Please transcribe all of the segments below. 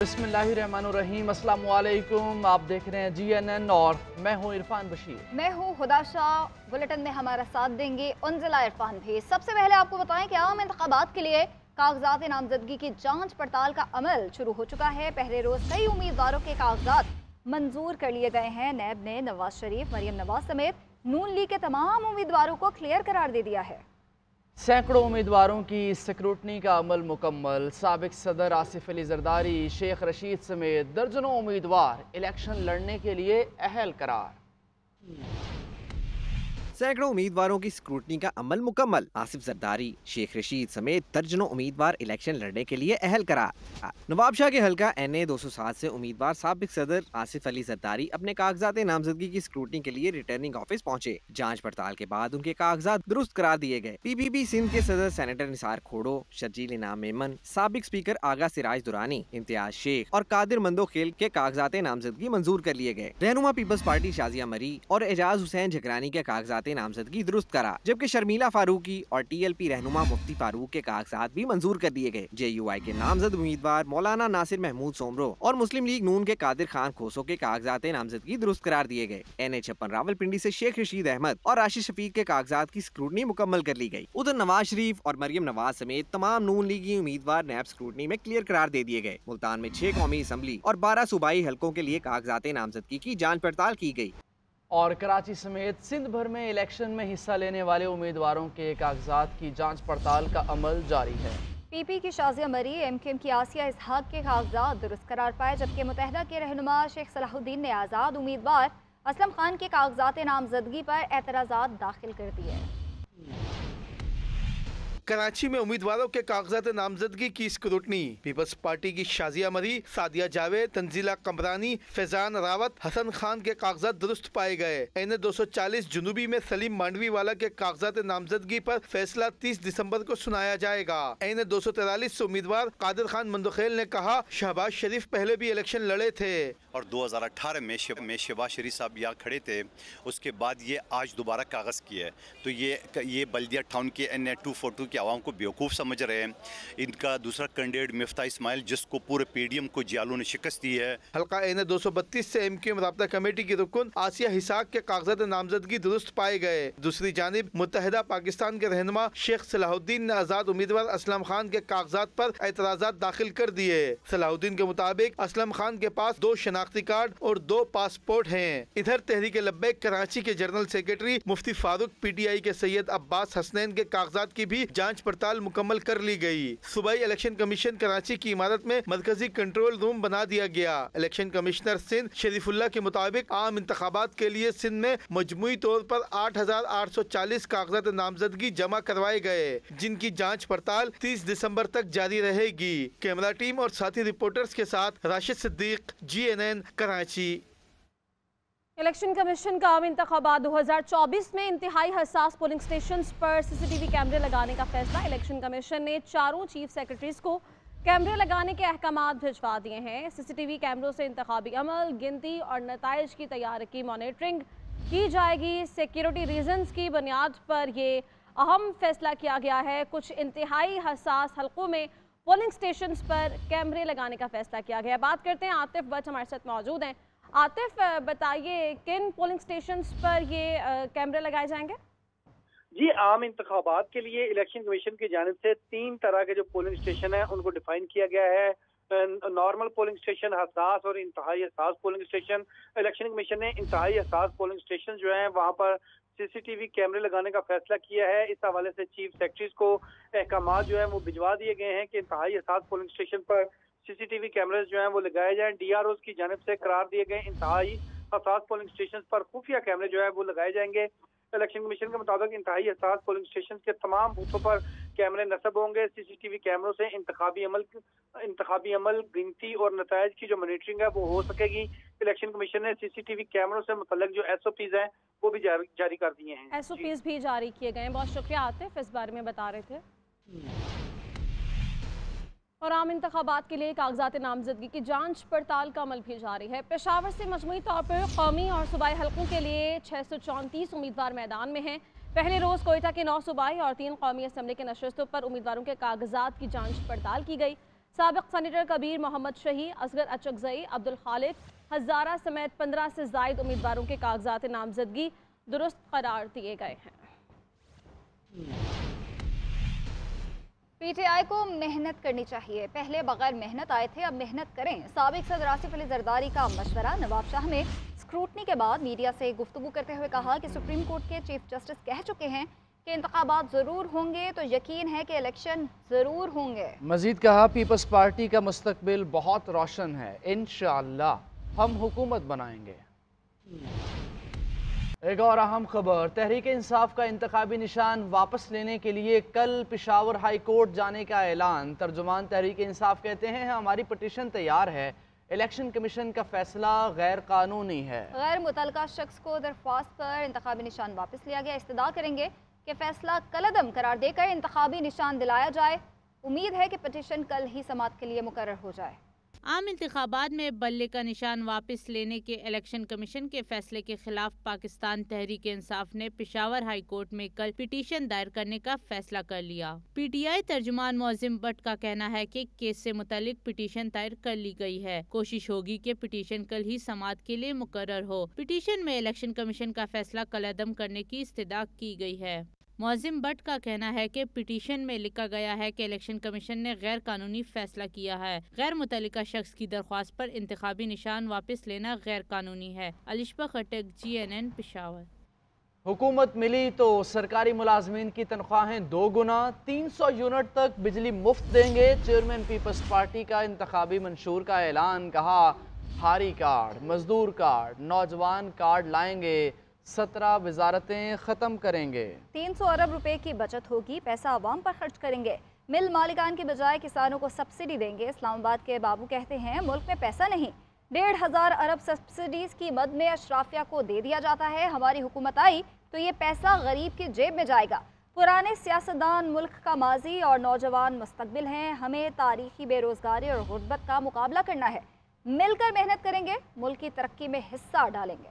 बिस्मिल्लाहिर्रहमानुर्रहीम, अस्सलाम वालेकुम। आप देख रहे हैं GNN और मैं हूं इरफान बशीर। मैं हूं हुदा शाह। बुलेटिन में हमारा साथ देंगे उनजिला इरफान भी। सबसे पहले आपको बताएं कि आम इंतखाबात के लिए कागजात नामजदगी की जांच पड़ताल का अमल शुरू हो चुका है। पहले रोज कई उम्मीदवारों के कागजात मंजूर कर लिए गए हैं। नैब ने नवाज शरीफ, मरियम नवाज समेत नून लीग के तमाम उम्मीदवारों को क्लियर करार दे दिया है। सैकड़ों उम्मीदवारों की स्क्रूटनी का अमल मुकम्मल। साबिक सदर आसिफ अली जरदारी, शेख रशीद समेत दर्जनों उम्मीदवार इलेक्शन लड़ने के लिए अहल करार। सैकड़ों उम्मीदवारों की स्क्रूटनी का अमल मुकम्मल। आसिफ जरदारी, शेख रशीद समेत दर्जनों उम्मीदवार इलेक्शन लड़ने के लिए अहल करार। नवाबशाह के हल्का NA 207 से उम्मीदवार साबिक सदर आसिफ अली जरदारी अपने कागजात नामजदगी की स्क्रूटनी के लिए रिटर्निंग ऑफिस पहुंचे। जांच पड़ताल के बाद उनके कागजात दुरुस्त करार दिए गए। PPP सिंध के सदर सेनेटर निसार खोड़ो, शर्जील इनाम मेमन, साबिक स्पीकर आगा सिराज दुरानी, इम्तियाज शेख और कादिर मंदोखेल के कागजात नामजदगी मंजूर कर लिए गए। रहनुमा पीपल्स पार्टी शाजिया मरी और एजाज हुसैन झकरानी के कागजात नामजदगी दुरुस्त करा, जबकि शर्मिला फारूकी और TLP रहनुमा मुफ्ती फारूक के कागजात भी मंजूर कर दिए गए। JUI के नामजद उम्मीदवार मौलाना नासिर महमूद सोमरो और मुस्लिम लीग नून के कादिर खान खोसो के कागजात नामजदगी दुरुस्त करार दिए गए। NA56 रावलपिंडी से शेख रशीद अहमद और राशिद शफीक के कागजात की स्क्रूटनी मुकम्मल कर ली गई। उधर नवाज शरीफ और मरियम नवाज समेत तमाम नून लीगी उम्मीदवार नैब स्क्रूटनी में क्लियर करार दे दिए गए। मुल्तान में 6 कौमी असम्बली और 12 सूबाई हलकों के लिए कागजात नामजदगी की जांच पड़ताल की गई। और कराची समेत सिंध भर में इलेक्शन में हिस्सा लेने वाले उम्मीदवारों के कागजात की जांच पड़ताल का अमल जारी है। PP की शाजिया मरी, MKM की आसिया इसहाक के कागजात दुरुस्त करार पाए, जबकि मुतहदा के रहनुमा शेख सलाहुद्दीन ने आज़ाद उम्मीदवार असलम खान के कागजात नामजदगी पर एतराज़ात दाखिल कर दिए। कराची में उम्मीदवारों के कागजात नामजदगी की स्क्रूटनी। पीपल्स पार्टी की शाजिया मरी, सादिया जावेद, तंजीला कमरानी, फैजान रावत, हसन खान के कागजात दुरुस्त पाए गए। NA 240 जुनूबी में सलीम मांडवी वाला के कागजात नामजदगी पर फैसला 30 दिसंबर को सुनाया जाएगा। NA 243 से उम्मीदवार कादिर खान मंदोखेल ने कहा, शहबाज शरीफ पहले भी इलेक्शन लड़े थे और 2018 में शहबाज शरीफ साहब यहाँ खड़े थे। उसके बाद ये आज दोबारा कागज़ किया है, तो ये बल्दिया टाउन के NA 242 आवाम को बेवकूफ़ समझ रहे हैं। इनका दूसरा कैंडिडेट मिफ्ता इस्माइल, जिसको पूरे PDM को जियालों ने शिकस्त दी है। हल्का NA 232 से MKM राब्ता कमेटी की रुकन आसिया हिसाक के कागजात नामजदगी दुरुस्त पाए गए। दूसरी जानिब मुत्तहिदा पाकिस्तान के रहनुमा शेख सलाहुद्दीन ने आज़ाद उम्मीदवार असलम खान के कागजात पर एतराज़ात दाखिल कर दिए। सलाहुद्दीन के मुताबिक असलम खान के पास 2 शनाख्ती कार्ड और 2 पासपोर्ट हैं। इधर तहरीक लब्बैक कराची के जनरल सेक्रेटरी मुफ्ती फारूक, PTI के सैयद अब्बास हसनैन के कागजात की भी जांच पड़ताल मुकम्मल कर ली गई। सूबाई इलेक्शन कमीशन कराची की इमारत में मरकजी कंट्रोल रूम बना दिया गया। इलेक्शन कमिश्नर सिंध शरीफुल्लाह के मुताबिक आम इंतखाबात के लिए सिंध में मजमूई तौर पर 8,840 कागजात नामजदगी जमा करवाए गए, जिनकी जांच पड़ताल 30 दिसंबर तक जारी रहेगी। कैमरा टीम और साथी रिपोर्टर्स के साथ Rashid Siddiq, GNN Karachi. Election commission का आम इंतखाबात 2024 में इंतहाई हसास पोलिंग स्टेशन पर CCTV कैमरे लगाने का फैसला। इलेक्शन कमीशन ने 4 चीफ सेक्रेटरीज को कैमरे लगाने के अहकामात भिजवा दिए हैं। CCTV कैमरों से इंतखाबी अमल, गिनती और नताइज की तैयारी की मॉनिटरिंग की जाएगी। सिक्योरिटी रीजंस की बुनियाद पर ये अहम फैसला किया गया है। कुछ इंतहाई हसास हलकों में पोलिंग स्टेशन पर कैमरे लगाने का फैसला किया गया। बात करते हैं, आतिफ भट्ट हमारे साथ मौजूद हैं। आतिफ, बताइए किन पोलिंग स्टेशंस पर ये कैमरे लगाए जाएंगे? जी, आम इंतखाबात के लिए इलेक्शन कमीशन की जानिब से 3 तरह के जो पोलिंग स्टेशन है उनको डिफाइन किया गया है। नॉर्मल पोलिंग स्टेशन, हसास और इंतहाई हसास पोलिंग स्टेशन। इलेक्शन कमीशन ने इंतहाई हसास पोलिंग स्टेशन जो है वहाँ पर CCTV कैमरे लगाने का फैसला किया है। इस हवाले से चीफ सेक्रेटरीज को अहकामात जो है वो भिजवा दिए गए हैं कि इंतहाई हसास पोलिंग स्टेशन पर CCTV कैमरेज जो हैं वो लगाए जाएं। DROs की जानिब से करार दिए गए इंतहाई हसास पोलिंग स्टेशन पर खुफिया कैमरे जो है वो लगाए जाएंगे। इलेक्शन कमीशन के मुताबिक इंतहाई हसास पोलिंग स्टेशन के तमाम बूथों पर कैमरे नस्ब होंगे। CCTV कैमरों से इंतखाबी अमल, गिनती और नताइज की जो मॉनिटरिंग है वो हो सकेगी। इलेक्शन कमीशन ने CCTV कैमरों से मुतल्लिक जो SOPs हैं वो भी जारी कर दिए हैं। SOPs भी जारी किए गए हैं। बहुत शुक्रिया आतिफ, इस बारे में बता रहे थे। और आम इंतखाबात के लिए कागजात नामजदगी की जांच पड़ताल का अमल भी जारी है। पेशावर से मजमूई तौर पर कौमी और सूबाई हलकों के लिए 634 उम्मीदवार मैदान में हैं। पहले रोज़ कोयटा के 9 सूबाई और 3 कौमी असम्बली के नशस्तों पर उम्मीदवारों के कागजात की जांच पड़ताल की गई। साबिक सेनेटर कबीर मोहम्मद शही, असगर अचकजई, अब्दुल खालिक हजारा समेत 15 से जायद उम्मीदवारों के कागजात नामजदगी दुरुस्त करार दिए गए हैं। पीटीआई को मेहनत करनी चाहिए, पहले बगैर मेहनत आए थे, अब मेहनत करें। साबिक सदर आसिफ अली जरदारी का मशवरा। नवाब शाह में स्क्रूटनी के बाद मीडिया से गुफ्तगू करते हुए कहा कि सुप्रीम कोर्ट के चीफ जस्टिस कह चुके हैं कि इंतखाबात ज़रूर होंगे, तो यकीन है कि इलेक्शन ज़रूर होंगे। मजीद कहा पीपल्स पार्टी का मुस्तकबिल बहुत रोशन है, इंशाअल्लाह हम हुकूमत बनाएंगे। एक और अहम खबर, तहरीक इंसाफ का इंतखाबी निशान वापस लेने के लिए कल पेशावर हाई कोर्ट जाने का ऐलान। तर्जुमान तहरीक इंसाफ कहते हैं हमारी पटिशन तैयार है, इलेक्शन कमीशन का फैसला गैर कानूनी है। गैर मुतलका शख्स को दरख्वास्त पर इंतखाबी निशान वापस लिया गया। इस्तदा करेंगे कि फैसला कलअदम करार देकर इंतखाबी निशान दिलाया जाए। उम्मीद है कि पटिशन कल ही समाअत के लिए मुकर्रर हो जाए। आम इंतखाबात में बल्ले का निशान वापस लेने के इलेक्शन कमीशन के फैसले के खिलाफ पाकिस्तान तहरीक इंसाफ ने पेशावर हाई कोर्ट में कल पिटीशन दायर करने का फैसला कर लिया। पीटीआई तर्जुमान मौजिम भट्ट का कहना है कि केस से मुतालिक पिटीशन दायर कर ली गई है। कोशिश होगी कि पिटीशन कल ही समाअत के लिए मुकर्रर हो। पिटीशन में इलेक्शन कमीशन का फैसला कलअदम करने की इस्तदा की गई है। मौजिम भट्ट का कहना है कि पिटीशन में लिखा गया है कि इलेक्शन कमीशन ने गैर कानूनी फैसला किया है। गैर मुतल्लिका शख्स की दरख्वास्त पर इंतखाबी निशान वापस लेना गैर कानूनी है। अलिशबा खटक, GNN, पेशावर। हुकूमत मिली तो सरकारी मुलाजमीन की तनख्वाहें 2 गुना, 300 यूनिट तक बिजली मुफ्त देंगे। चेयरमैन पीपल्स पार्टी का इंतखाबी मंशूर का ऐलान। कहा हारी कार्ड, मजदूर कार्ड, नौजवान कार्ड लाएंगे, 17 वजारतें ख़त्म करेंगे। 300 अरब रुपए की बचत होगी, पैसा आवाम पर खर्च करेंगे। मिल मालिकान की बजाय किसानों को सब्सिडी देंगे। इस्लामाबाद के बाबू कहते हैं मुल्क में पैसा नहीं, 1,500 अरब सब्सिडीज की मद में अशराफिया को दे दिया जाता है। हमारी हुकूमत आई तो ये पैसा गरीब की जेब में जाएगा। पुराने सियासतदान मुल्क का माजी और नौजवान मुस्तकबिल हैं। हमें तारीखी बेरोजगारी और गुर्बत का मुकाबला करना है। मिलकर मेहनत करेंगे, मुल्क की तरक्की में हिस्सा डालेंगे।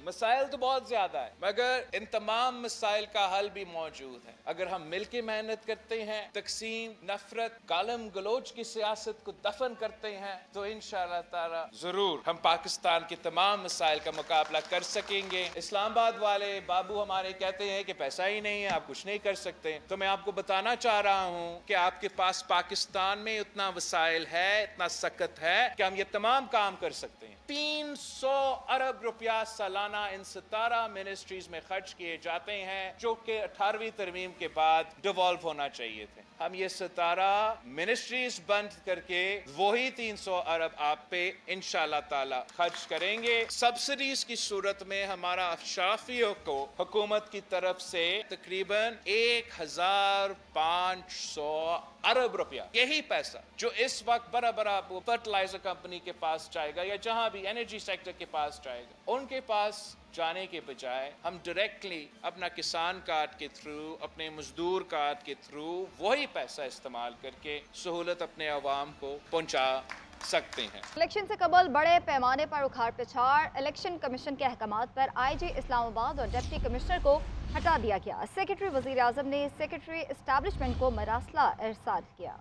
मसाइल तो बहुत ज्यादा है, मगर इन तमाम मसाइल का हल भी मौजूद है। अगर हम मिलके मेहनत करते हैं, तकसीम, नफरत, गालम गलोच की सियासत को दफन करते हैं, तो इंशाअल्लाह ताला जरूर हम पाकिस्तान के तमाम मसाइल का मुकाबला कर सकेंगे। इस्लामाबाद वाले बाबू हमारे कहते हैं कि पैसा ही नहीं है, आप कुछ नहीं कर सकते। तो मैं आपको बताना चाह रहा हूँ कि आपके पास पाकिस्तान में उतना वसाइल है, इतना सख्त है कि हम ये तमाम काम कर सकते हैं। 300 अरब रुपया सालाना इन 17 मिनिस्ट्रीज में खर्च किए जाते हैं, जो कि 18वीं तरमीम के बाद डिवॉल्व होना चाहिए थे। हम ये 17 मिनिस्ट्रीज बंद करके वही 300 अरब आप पे इंशाल्लाह ताला खर्च करेंगे। सब्सिडीज की सूरत में हमारा अशराफियों को हुकूमत की तरफ से तकरीबन 1,500 अरब रुपया, यही पैसा जो इस वक्त बड़ा बड़ा फर्टिलाइजर कंपनी के पास जाएगा या जहां भी एनर्जी सेक्टर के पास जाएगा, उनके पास जाने के बजाय हम डायरेक्टली अपना किसान कार्ड के थ्रू, अपने मजदूर कार्ड के थ्रू वही पैसा इस्तेमाल करके सहूलत अपने अवाम को पहुंचा सकते हैं। इलेक्शन से कबल बड़े पैमाने पर उखाड़ पिछाड़, इलेक्शन कमीशन के अहकामात पर IG इस्लामाबाद और डिप्टी कमिश्नर को हटा दिया गया। सेक्रेटरी वजीर आजम ने सेक्रेटरी एस्टैब्लिशमेंट को मरासला इरसाल किया।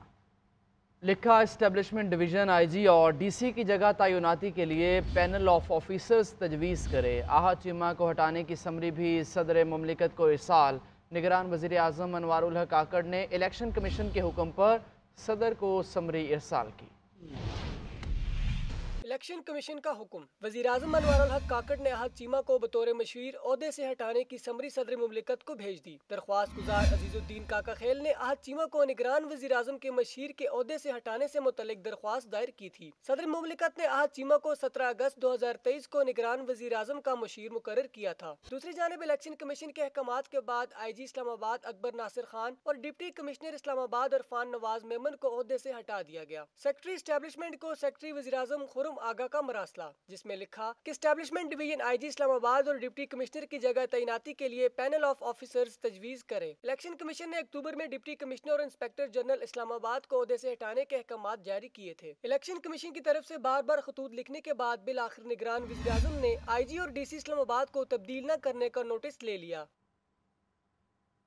लिखा इस्टेब्लिशमेंट डिवीज़न IG और DC की जगह तैनाती के लिए पैनल ऑफ ऑफिसर्स तजवीज़ करे। आहा चीमा को हटाने की समरी भी सदर मुमलिकत को इरसाल। निगरान वज़ीर आज़म अनवारुल हक काकड़ ने इलेक्शन कमीशन के हुक्म पर सदर को समरी इरसाल की। इलेक्शन कमीशन का हुक्म, वज़ीर आज़म अनवारुल हक काकड़ ने अहद चीमा को बतौर मशीर ओहदे से हटाने की समरी सदर मुमलिकत को भेज दी। दरख्वास्त गुजार अजीजुद्दीन काका खेल ने अहद चीमा को निगरान वज़ीर आज़म के मशीर के ओहदे से हटाने से मुतल्लिक दरख्वास्त दायर की थी। सदर मुमलिकत ने अहद चीमा को 17 अगस्त 2023 को निगरान वज़ीर आज़म का मशीर मुकर्रर किया था। दूसरी जानिब इलेक्शन कमीशन के अहकामात के बाद IG इस्लामाबाद अकबर नासिर खान और डिप्टी कमिश्नर इस्लामाबाद इरफान नवाज मेमन को ओहदे से हटा दिया गया। सेक्रेटरी एस्टैब्लिशमेंट को सेक्रेटरी वज़ीर आज़म खुर्रम आगा का मरासला, जिसमें लिखा कि एस्टैब्लिशमेंट डिवीजन IG इस्लामाबाद और डिप्टी कमिश्नर की जगह तैनाती के लिए पैनल ऑफ ऑफिसर्स तजवीज करे। इलेक्शन कमीशन ने अक्टूबर में डिप्टी कमिश्नर और इंस्पेक्टर जनरल इस्लामाबाद को ओहदे से हटाने के अहकामात जारी किए थे। इलेक्शन कमीशन की तरफ से बार बार खतूत लिखने के बाद बिल आखिर निगरान वज़ीर आज़म ने IG और DC इस्लामाबाद को तब्दील न करने का नोटिस ले लिया।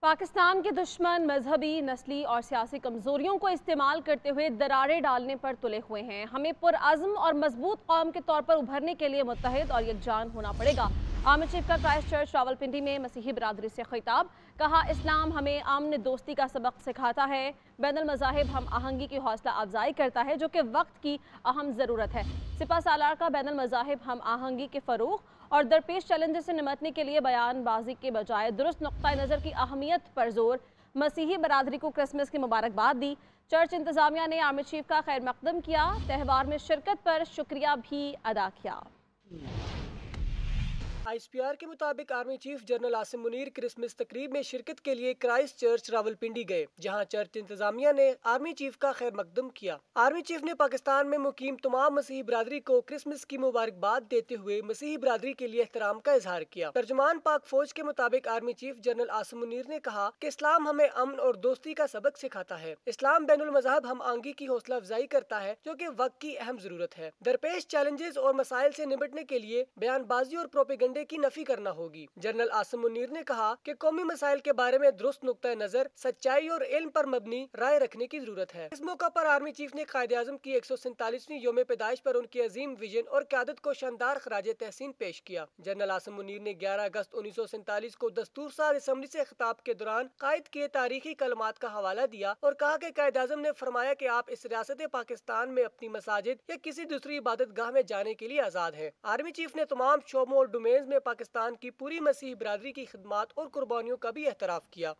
पाकिस्तान के दुश्मन मजहबी, नस्ली और सियासी कमजोरियों को इस्तेमाल करते हुए दरारें डालने पर तुले हुए हैं। हमें पुरअज़्म और मजबूत कौम के तौर पर उभरने के लिए मुत्तहिद और यकजान होना पड़ेगा। आर्मी चीफ का क्राइस्ट चर्च रावलपिंडी में मसीही बरादरी से खिताब। कहा, इस्लाम हमें अमन दोस्ती का सबक सिखाता है। बैनुल मज़ाहिब हम आहंगी की हौसला अफजाई करता है, जो कि वक्त की अहम ज़रूरत है। सिपा सालार का बैनुल मज़ाहिब हम आहंगी के फ़रोग़ और दरपेश चैलेंजेस से निमटने के लिए बयानबाजी के बजाय दुरुस्त नुक्ता नज़र की अहमियत पर जोर। मसीही बरादरी को क्रिसमस की मुबारकबाद दी। चर्च इंतज़ामिया ने आर्मी चीफ का खैर मकदम किया। त्यौहार में शिरकत पर शुक्रिया भी अदा किया। ISPR के मुताबिक army chief general Asim Munir Christmas तकरीब में शिरकत के लिए क्राइस्ट चर्च रावलपिंडी गए, जहां चर्च इंतजामिया ने आर्मी चीफ का खैर मकदम किया। आर्मी चीफ ने पाकिस्तान में मुकीम तमाम मसीही बरादरी को क्रिसमस की मुबारकबाद देते हुए मसीही बरादरी के लिए एहतराम का इजहार किया। तर्जुमान पाक फौज के मुताबिक army chief general Asim Munir ने कहा कि इस्लाम हमें अमन और दोस्ती का सबक सिखाता है। इस्लाम बैनुल मज़हब हम आंगी की हौसला अफजाई करता है, जो कि वक्त की अहम जरूरत है। दरपेश चैलेंजेस और मसाइल से निपटने के लिए बयानबाजी और प्रोपेगेंडे की नफी करना होगी। जनरल आसिम मुनीर ने कहा कि कौमी मसाइल के बारे में दुरुस्त नुक्ता नजर, सच्चाई और इल्म पर मबनी राय रखने की जरूरत है। इस मौका पर आर्मी चीफ ने कायद-ए-आज़म की 147वीं योम पैदाइश पर उनकी अजीम विजन और क़यादत को शानदार खराज तहसीन पेश किया। जनरल आसिम मुनीर ने 11 अगस्त 1947 को दस्तूर साज असम्बली से खिताब के दौरान कायद किए तारीखी कलमात का हवाला दिया और कहा कि कायद-ए-आज़म ने फरमाया कि आप इस रियासत पाकिस्तान में अपनी मसाजिद या किसी दूसरी इबादत गाह में जाने के लिए आजाद हैं। आर्मी चीफ ने तमाम शोबों और डोमेन्स में पाकिस्तान की पूरी मसीही बरादरी की खिदमात और कुर्बानियों का भी एहतराफ किया।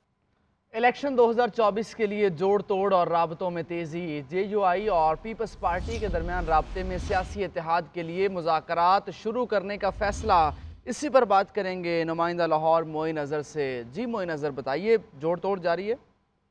इलेक्शन 2024 के लिए जोड़ तोड़ और राबतों में तेज़ी। JUI और पीपल्स पार्टी के दरमियान राब्ते में सियासी इत्तेहाद के लिए मुज़ाकरात शुरू करने का फैसला। इसी पर बात करेंगे नुमाइंदा लाहौर मोइन अज़हर से। जी मोइन अज़हर, बताइए, जोड़ तोड़ जारी है?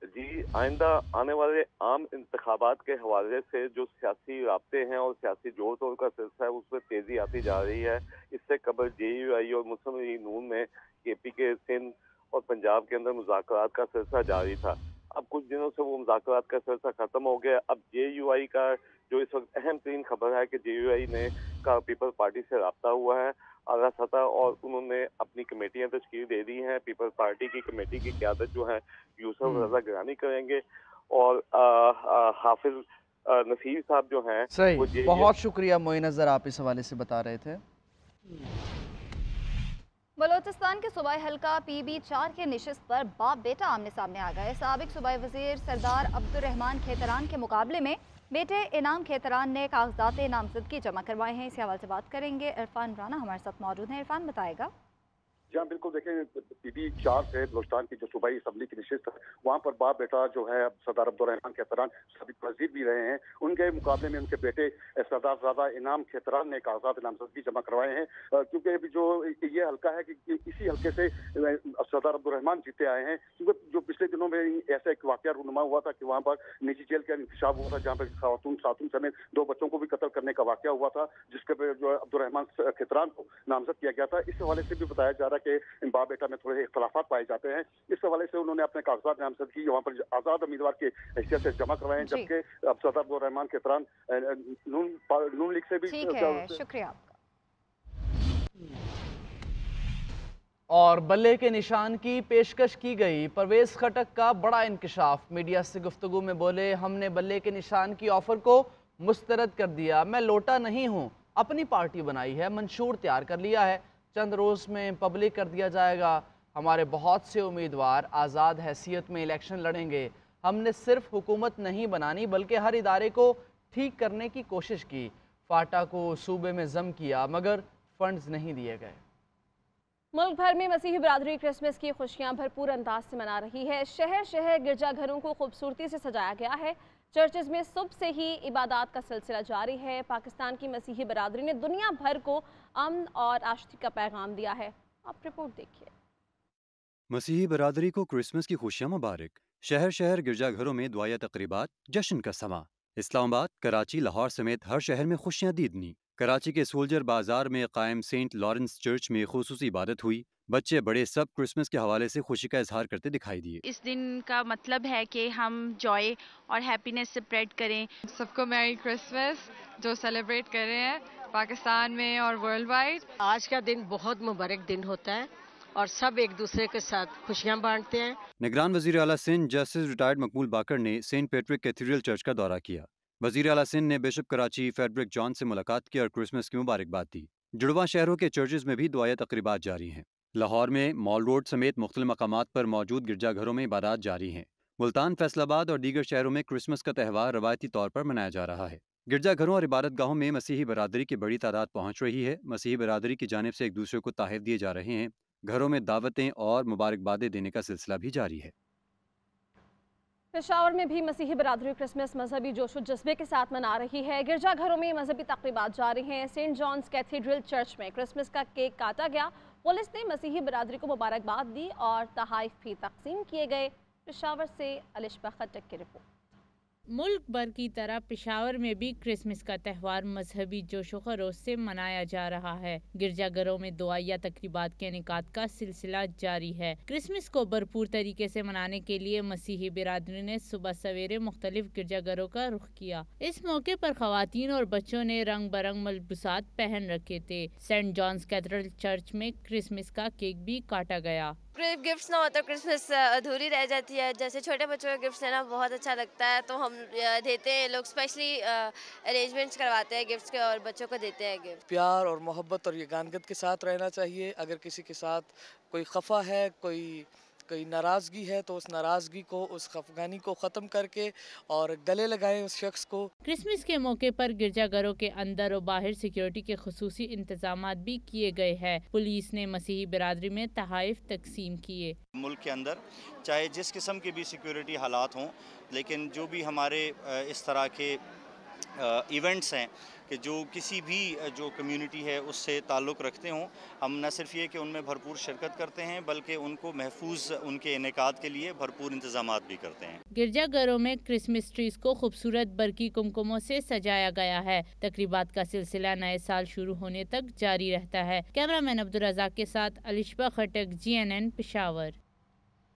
जी, आइंदा आने वाले आम इंतखाबात के हवाले से जो सियासी राब्ते हैं और सियासी जोड़ तोड़ का सिलसिला है, उसमें तेज़ी आती जा रही है। इससे कबल JUI और मुस्लिम लीग नून में KP के सिंध और पंजाब के अंदर मुज़ाकरात का सिलसिला जारी था। अब कुछ दिनों से वो मुज़ाकरात का सिलसिला ख़त्म हो गया। अब JUI का जो इस वक्त अहम तरीन खबर है कि JUI ने का पीपल्स पार्टी से रब्ता हुआ है आला सतह, और उन्होंने अपनी कमेटियां तश्कील दे दी हैं। पीपल्स पार्टी की कमेटी की क़यादत जो है यूसुफ रज़ा गिलानी करेंगे और हाफिज नसीर साहब जो हैं। सही, बहुत शुक्रिया मोइन अज़हर, आप इस हवाले से बता रहे थे। बलोचिस्तान के सूबाई हल्का PB4 के निशिस्त पर बाप बेटा आमने सामने आ गए। साबिक सूबाई वजीर सरदार अब्दुर्रहमान खेतरान के मुकाबले में बेटे इनाम खेतरान ने कागजात नामजदगी जमा करवाए हैं। इसी हवाले से बात करेंगे। इरफान राना हमारे साथ मौजूद हैं। इरफान, बताएगा। जी हाँ, बिल्कुल। देखें, PB4 से बलोचिस्तान की जो सूबाई असम्बली की नशिस्त है, वहाँ पर बाप बेटा जो है सरदार अब्दुर्रहमान खेतरान साबिक वजीर भी रहे हैं, उनके मुकाबले में उनके बेटे सरदार ज़ादा इनाम खेतरान ने कागजात नामजदगी जमा करवाए हैं। क्योंकि अभी जो ये हल्का है कि इसी हल्के से सरदार अब्दुर्रहमान जीते आए हैं। क्योंकि जो पिछले दिनों में ऐसा एक वाक़या रूनुमा हुआ था कि वहाँ पर निजी जेल का इंतशाब हुआ था, जहाँ पर खातून समेत 2 बच्चों को भी कत्ल करने का वाक़या हुआ था, जिसके जो अब्दुर्रहमान खेतरान को नामजद किया गया था। इस हवाले से भी बताया जा रहा है कि बाप बेटा में थोड़े इख्तलाफात पाए जाते हैं। इस हवाले से उन्होंने अपने कागजात नामजदगी वहाँ पर आज़ाद उम्मीदवार के हैसियत से जमा करवाए हैं, जबकि अब सरदार अब्दुर्रहमान खेतरान नून लीग से भी। ठीक है, शुक्रिया आपका। और बल्ले के निशान की पेशकश की गई। परवेज़ खटक का बड़ा इंकशाफ। मीडिया से गुफ्तगू में बोले, हमने बल्ले के निशान की ऑफर को मुस्तरद कर दिया। मैं लोटा नहीं हूँ, अपनी पार्टी बनाई है, मंशूर तैयार कर लिया है, चंद रोज़ में पब्लिक कर दिया जाएगा। हमारे बहुत से उम्मीदवार आज़ाद हैसियत में इलेक्शन लड़ेंगे। हमने सिर्फ हुकूमत नहीं बनानी बल्कि हर इदारे को ठीक करने की कोशिश की। फाटा को सूबे में जम किया मगर फंड्स नहीं दिए गए। मुल्क भर में मसीही बरादरी क्रिसमस की खुशियां भरपूर अंदाज से मना रही है। शहर शहर गिरजाघरों को खूबसूरती से सजाया गया है। चर्चेज में सुबह से ही इबादत का सिलसिला जारी है। पाकिस्तान की मसीही बरादरी ने दुनिया भर को अमन और आश्ती का पैगाम दिया है। आप रिपोर्ट देखिए। मसीही बरादरी को क्रिसमस की खुशियां मुबारक। शहर शहर गिरजाघरों में दुआया तकरीबात, जश्न का समा। इस्लामाबाद, कराची, लाहौर समेत हर शहर में खुशियां दीदनी। कराची के सोल्जर बाजार में कायम सेंट लॉरेंस चर्च में खुसूसी इबादत हुई। बच्चे बड़े सब क्रिसमस के हवाले से खुशी का इजहार करते दिखाई दिए। इस दिन का मतलब है कि हम जॉय और हैप्पीनेस स्प्रेड करें। सबको मैरी क्रिसमस जो सेलिब्रेट कर रहे हैं पाकिस्तान में और वर्ल्ड वाइड। आज का दिन बहुत मुबारक दिन होता है और सब एक दूसरे के साथ खुशियां बांटते हैं। निगरान वज़ीर आला सिंध जस्टिस रिटायर्ड मकबूल बाकर ने सेंट पैट्रिक कैथीड्रल चर्च का दौरा किया। वज़ीर आला सिंध ने बिशप कराची फेडरिक जॉन से मुलाकात की और क्रिसमस की मुबारकबाद दी। जुड़वा शहरों के चर्चेज में भी दुआया तकरीबात जारी हैं। लाहौर में मॉल रोड समेत मुख्तलिफ मकामात पर मौजूद गिरजाघरों में इबादत जारी हैं। मुल्तान, फैसलाबाद और दीगर शहरों में क्रिसमस का त्यौहार रवायती तौर पर मनाया जा रहा है। गिरजाघरों और इबादतगाहों में मसीही बरादरी की बड़ी तादाद पहुंच रही है। मसीही बरादरी की जानिब से एक दूसरे को तोहफ़े दिए जा रहे हैं। घरों में दावतें और मुबारकबादें देने का सिलसिला भी जारी है। पेशावर में भी मसीही बरादरी क्रिसमस मजहबी जोशो जज्बे के साथ मना रही है। गिरजाघरों में मजहबी तकरीबात जारी हैं। सेंट जॉन्स कैथीड्रल चर्च में क्रिसमस का केक काटा गया। पुलिस ने मसीही बरादरी को मुबारकबाद दी और तोहफ़े भी तकसीम किए गए। पेशावर से अलिशा खट्टक की रिपोर्ट। मुल्क भर की तरह पेशावर में भी क्रिसमस का त्यौहार मजहबी जोशो खरोश से मनाया जा रहा है। गिरजाघरों में दुआया तकरीबात के इनेकाद का सिलसिला जारी है। क्रिसमस को भरपूर तरीके से मनाने के लिए मसीही बिरादरी ने सुबह सवेरे मुख्तलिफ गिरजाघरों का रुख किया। इस मौके पर खवातीन और बच्चों ने रंग बरंग मलबूसात पहन रखे थे। सेंट जॉन्स कैथेड्रल चर्च में क्रिसमस का केक भी काटा गया। गिफ्ट्स ना हो तो क्रिसमस अधूरी रह जाती है। जैसे छोटे बच्चों को गिफ्ट्स देना बहुत अच्छा लगता है, तो हम देते हैं। लोग स्पेशली अरेंजमेंट्स करवाते हैं गिफ्ट्स के और बच्चों को देते हैं गिफ्ट। प्यार और मोहब्बत और यगानगत के साथ रहना चाहिए। अगर किसी के साथ कोई खफा है, कोई नाराज़गी है, तो उस नाराज़गी को, उस खफगानी को ख़त्म करके और गले लगाएं उस शख्स को। क्रिसमस के मौके पर गिरजाघरों के अंदर और बाहर सिक्योरिटी के खुसूसी इंतजामात भी किए गए हैं। पुलिस ने मसीही बिरादरी में तोहफ़े तकसीम किए। मुल्क के अंदर चाहे जिस किस्म के भी सिक्योरिटी हालात हों, लेकिन जो भी हमारे इस तरह के इवेंट्स हैं कि जो किसी भी जो कम्युनिटी है उससे ताल्लुक़ रखते हों, हम न सिर्फ ये कि उनमें भरपूर शिरकत करते हैं बल्कि उनको महफूज उनके इनेकाद के लिए भरपूर इंतजामात भी करते हैं। गिरजाघरों में क्रिसमस ट्रीज को खूबसूरत बरकी कुमकुमों से सजाया गया है। तकरीबात का सिलसिला नए साल शुरू होने तक जारी रहता है। कैमरामैन अब्दुल रज़ाक के साथ अलिशा खट्टक, GNN पेशावर।